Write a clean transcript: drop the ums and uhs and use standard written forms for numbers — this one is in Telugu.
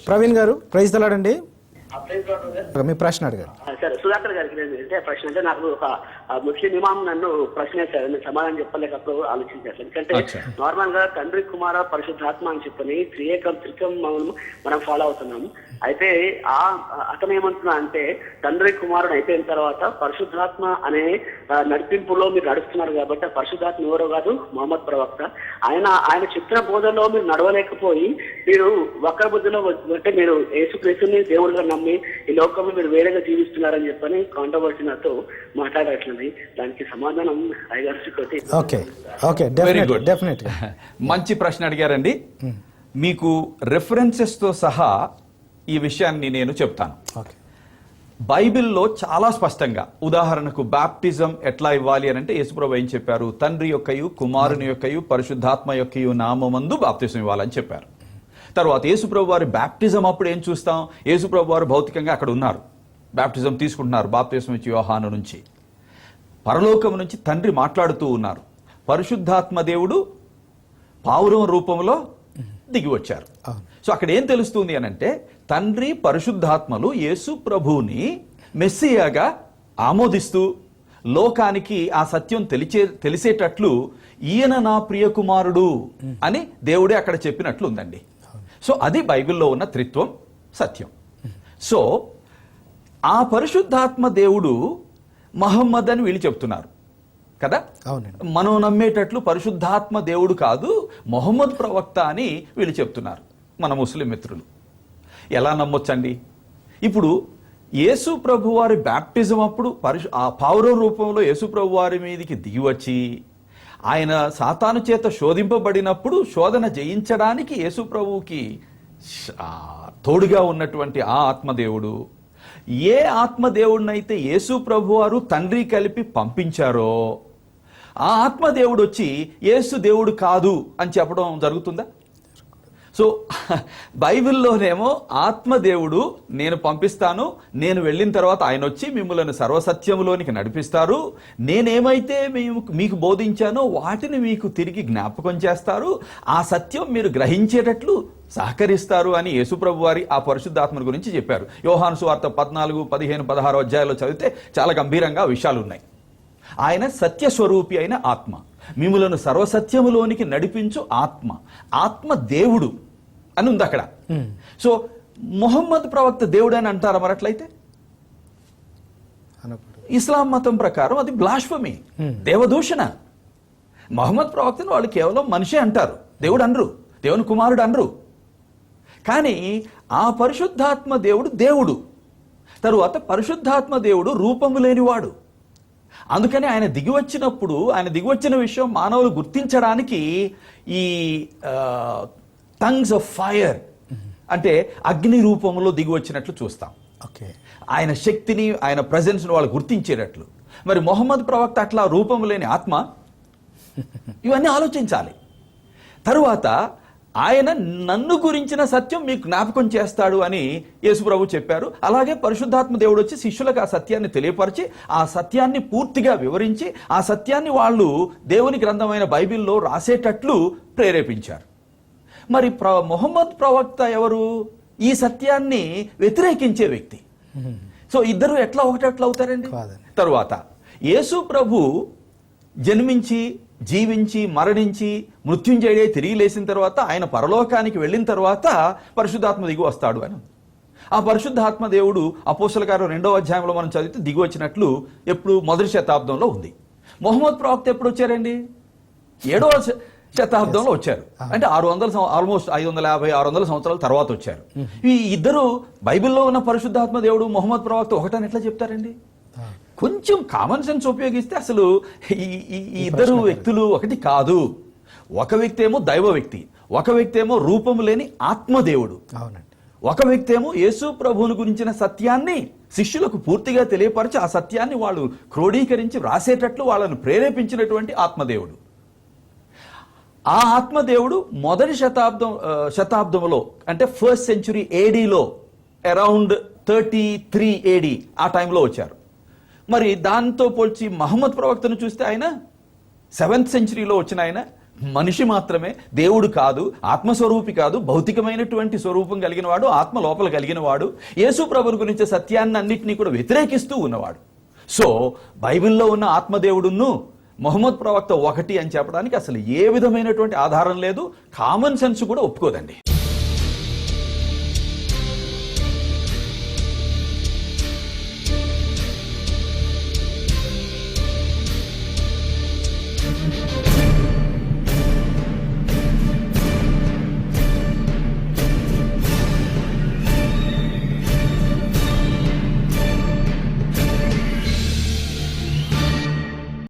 ప్రవీణ్ గారు ప్రైజ్ తలాడండి, మీ ప్రశ్న అడిగారు. సరే, సుధాకర్ గారికి అంటే ప్రశ్న అంటే నాకు ఒక ముస్లిం ఇమాం నన్ను ప్రశ్న వేశారు, నేను సమాధానం చెప్పలేకప్పుడు ఆలోచించాను. ఎందుకంటే నార్మల్ గా తండ్రి కుమార పరిశుద్ధాత్మ అని చెప్పని త్రికం మనం ఫాలో అవుతున్నాము. అయితే అతను ఏమంటున్నా అంటే తండ్రి కుమారుడు అయిపోయిన తర్వాత పరిశుద్ధాత్మ అనే నడిపింపులో మీరు నడుస్తున్నారు కాబట్టి ఆ పరిశుద్ధాత్మ ఎవరో కాదు, మహమ్మద్ ప్రవక్త. ఆయన చెప్పిన బోధనలో మీరు నడవలేకపోయి మీరు వక్ర బుద్ధిలో అంటే మీరు యేసుక్రీస్తుని దేవుడిగా నమ్మి ఈ లోకంలో మీరు వేరేగా జీవిస్తున్నారని చెప్పని కాంట్రవర్సీ నాతో మాట్లాడట్లేదు. దానికి సమాధానం మంచి ప్రశ్న అడిగారండి. మీకు రెఫరెన్సెస్ తో సహా ఈ విషయాన్ని నేను చెప్తాను. బైబిల్లో చాలా స్పష్టంగా, ఉదాహరణకు బాప్టిజం ఎట్లా ఇవ్వాలి అని అంటే యేసుప్రభు ఏం చెప్పారు? తండ్రి యొక్కయు కుమారుని యొక్కయు పరిశుద్ధాత్మ యొక్కయు నామమందు బాప్టిజం ఇవ్వాలని చెప్పారు. తర్వాత యేసుప్రభు వారి బాప్టిజం అప్పుడు ఏం చూస్తాం? యేసుప్రభు వారు భౌతికంగా అక్కడ ఉన్నారు, బాప్టిజం తీసుకుంటున్నారు. బాప్టిజం ఇచ్చి యోహాను నుంచి పరలోకం నుంచి తండ్రి మాట్లాడుతూ ఉన్నారు. పరిశుద్ధాత్మ దేవుడు పావురం రూపంలో దిగి వచ్చారు. సో అక్కడ ఏం తెలుస్తుంది అని అంటే తండ్రి పరిశుద్ధాత్మలు యేసు ప్రభువుని మెస్సియాగా ఆమోదిస్తూ లోకానికి ఆ సత్యం తెలిసేటట్లు ఈయన నా ప్రియ కుమారుడు అని దేవుడే అక్కడ చెప్పినట్లు ఉందండి. సో అది బైబిల్లో ఉన్న త్రిత్వం సత్యం. సో ఆ పరిశుద్ధాత్మ దేవుడు మహమ్మద్ అని వీళ్ళు చెప్తున్నారు కదా. మనం నమ్మేటట్లు పరిశుద్ధాత్మ దేవుడు కాదు, మొహమ్మద్ ప్రవక్త అని వీళ్ళు చెప్తున్నారు మన ముస్లిం మిత్రులు. ఎలా నమ్మొచ్చండి? ఇప్పుడు యేసు ప్రభు వారి బ్యాప్టిజం అప్పుడు ఆ పావురం రూపంలో యేసు ప్రభు వారి మీదకి దిగి వచ్చి ఆయన సాతాను చేత శోధింపబడినప్పుడు శోధన జయించడానికి యేసు ప్రభువుకి తోడుగా ఉన్నటువంటి ఆ ఆత్మదేవుడు, ఏ ఆత్మదేవుడినైతే యేసు ప్రభు వారు తండ్రి కలిపి పంపించారో ఆ ఆత్మదేవుడు వచ్చి యేసు దేవుడు కాదు అని చెప్పడం జరుగుతుందా? సో బైబిల్లోనేమో ఆత్మదేవుడు నేను పంపిస్తాను, నేను వెళ్ళిన తర్వాత ఆయన వచ్చి మిమ్మల్ని సర్వసత్యములోనికి నడిపిస్తారు, నేనేమైతే మీకు బోధించానో వాటిని మీకు తిరిగి జ్ఞాపకం చేస్తారు, ఆ సత్యం మీరు గ్రహించేటట్లు సహకరిస్తారు అని యేసుప్రభు వారి ఆ పరిశుద్ధాత్మ గురించి చెప్పారు. యోహాను సువార్త 14, 15, 16 అధ్యాయాల్లో చదివితే చాలా గంభీరంగా విషయాలు ఉన్నాయి. ఆయన సత్యస్వరూపి అయిన ఆత్మ, మిమ్ములను సర్వసత్యములోనికి నడిపించు ఆత్మ, ఆత్మ దేవుడు అని ఉంది అక్కడ. సో మొహమ్మద్ ప్రవక్త దేవుడు అని అంటారా? మరి అట్లయితే ఇస్లాం మతం ప్రకారం అది బ్లాస్ఫమీ, దేవదూషణ. మొహమ్మద్ ప్రవక్తను వాళ్ళు కేవలం మనిషి అంటారు, దేవుడు అనరు, దేవుని కుమారుడు అనరు. కానీ ఆ పరిశుద్ధాత్మ దేవుడు దేవుడు. తరువాత పరిశుద్ధాత్మ దేవుడు రూపము లేనివాడు. అందుకని ఆయన దిగివచ్చినప్పుడు ఆయన దిగివచ్చిన విషయం మానవులు గుర్తించడానికి ఈ టంగ్స్ ఆఫ్ ఫైర్ అంటే అగ్ని రూపంలో దిగి వచ్చినట్లు చూస్తాం. ఆయన శక్తిని, ఆయన ప్రజెన్స్ను వాళ్ళు గుర్తించేటట్లు. మరి మొహమ్మద్ ప్రవక్త అట్లా రూపం లేని ఆత్మ? ఇవన్నీ ఆలోచించాలి. తరువాత ఆయన నన్ను గురించిన సత్యం మీకు జ్ఞాపకం చేస్తాడు అని యేసుప్రభు చెప్పారు. అలాగే పరిశుద్ధాత్మ దేవుడు వచ్చి శిష్యులకు ఆ సత్యాన్ని తెలియపరిచి ఆ సత్యాన్ని పూర్తిగా వివరించి ఆ సత్యాన్ని వాళ్ళు దేవుని గ్రంథమైన బైబిల్లో రాసేటట్లు ప్రేరేపించారు. మరి మొహమ్మద్ ప్రవక్త ఎవరు? ఈ సత్యాన్ని వ్యతిరేకించే వ్యక్తి. సో ఇద్దరు ఎట్లా ఒకటెట్లా అవుతారండి? తరువాత యేసు ప్రభు జన్మించి జీవించి మరణించి మృత్యుంజయుడై తిరిగి లేచిన తర్వాత ఆయన పరలోకానికి వెళ్ళిన తర్వాత పరిశుద్ధాత్మ దిగి వస్తాడు అని. ఆ పరిశుద్ధాత్మ దేవుడు అపోస్తలుల కార్యం 2వ అధ్యాయంలో మనం చదివితే దిగి వచ్చినట్లు ఎప్పుడు 1వ శతాబ్దంలో ఉంది. మొహమ్మద్ ప్రవక్త ఎప్పుడు వచ్చారండి? 7వ శతాబ్దంలో వచ్చారు. అంటే 600 ఆల్మోస్ట్ 550, 600 సంవత్సరాల తర్వాత వచ్చారు. ఈ ఇద్దరు బైబిల్లో ఉన్న పరిశుద్ధాత్మ దేవుడు మొహమ్మద్ ప్రవక్త ఒకటని ఎట్లా చెప్తారండి? కొంచెం కామన్ సెన్స్ ఉపయోగిస్తే అసలు ఈ ఇద్దరు వ్యక్తులు ఒకటి కాదు. ఒక వ్యక్తి ఏమో దైవ వ్యక్తి, ఒక వ్యక్తి ఏమో రూపము లేని ఆత్మదేవుడు. ఒక వ్యక్తి ఏమో యేసు ప్రభువుని గురించిన సత్యాన్ని శిష్యులకు పూర్తిగా తెలియపరిచి ఆ సత్యాన్ని వాళ్ళు క్రోడీకరించి వ్రాసేటట్లు వాళ్ళను ప్రేరేపించినటువంటి ఆత్మదేవుడు. ఆ ఆత్మదేవుడు 1వ శతాబ్దంలో అంటే 1st century ADలో అరౌండ్ 33 AD ఆ టైంలో వచ్చారు. మరి దాంతో పోల్చి మహమ్మద్ ప్రవక్తను చూస్తే ఆయన 7th centuryలో వచ్చిన ఆయన మనిషి మాత్రమే, దేవుడు కాదు, ఆత్మస్వరూపి కాదు, భౌతికమైనటువంటి స్వరూపం కలిగిన వాడు, ఆత్మ లోపల కలిగిన వాడు, యేసు ప్రభుని గురించి సత్యాన్ని అన్నింటినీ కూడా వ్యతిరేకిస్తూ ఉన్నవాడు. సో బైబిల్లో ఉన్న ఆత్మదేవుడును మొహమ్మద్ ప్రవక్త ఒకటి అని చెప్పడానికి అసలు ఏ విధమైనటువంటి ఆధారం లేదు, కామన్ సెన్స్ కూడా ఒప్పుకోదండి.